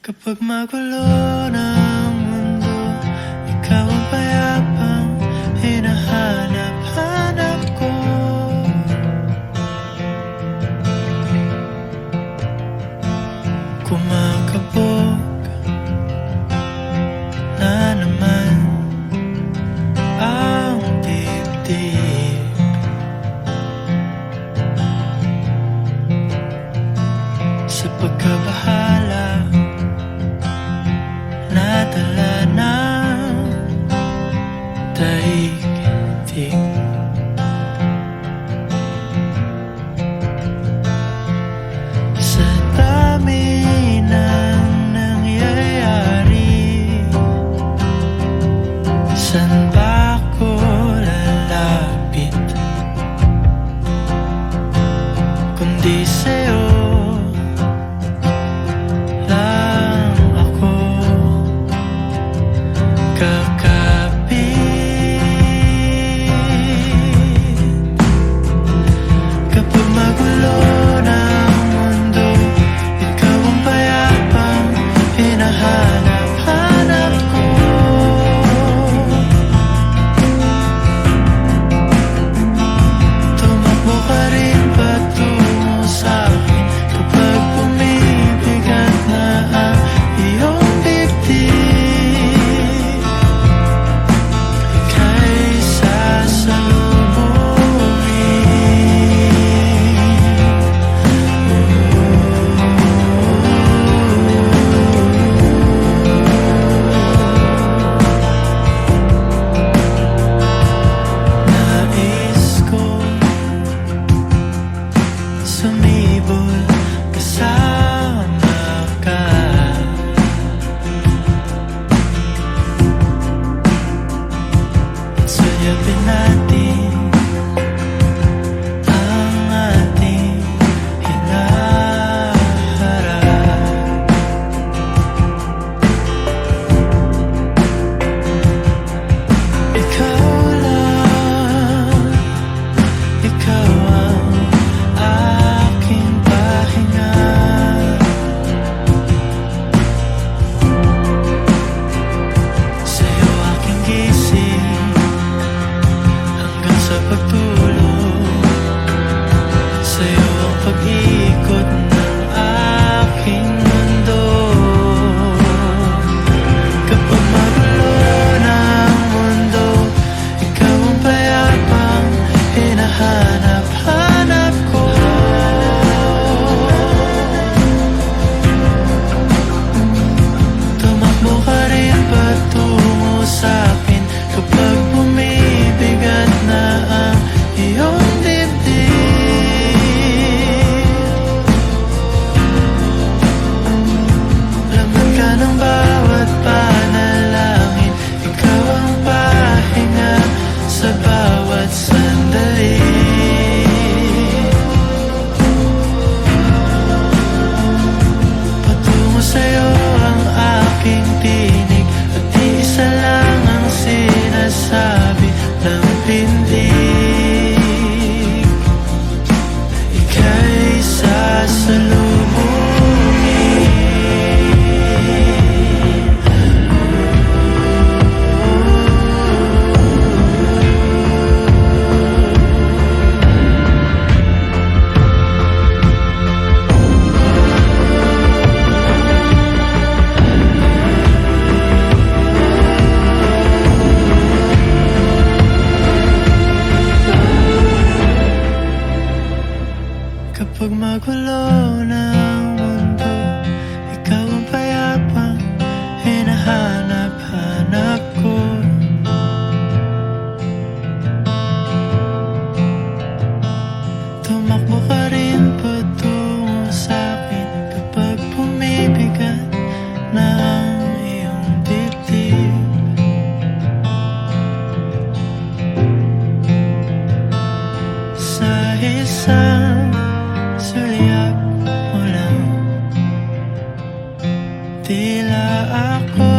Kapag magulo ng mundo, ikaw ang payapang hinahanap-hanap ko. Kumakabog na naman ang dibdib. Sa pagkabahala nadala ng daigdig. Sa dami ng nangyayari, saan ba ako lalapit kundi sa'yo? Sumibol kasama ka, at suyapin natin ang ating hinaharap. Ikaw lang, ikaw ang pagtulog, sa'yo ang pag-ikot ng aking mundo. Kapag magulo ng mundo, ikaw ang payapang hinahanap-hanap ko. Tumakbo ka rin patungo sa'kin kapag bumibigat na ang iyong dibdib. Laman ka ng bawat panalangin, ikaw ang pahinga sa bawat sandali. Patungo sa'yo ang aking tinig, at di isa lang ang sinasabi ng pindig. Ika'y sasalubungin. Kapag magulo ng mundo, ikaw ang payapang hinahanap-hanap ko. Tumakbo ka rin patungo sa'kin kapag bumibigat na ang iyong dibdib. Sa isang sulyap mo lang, tila ako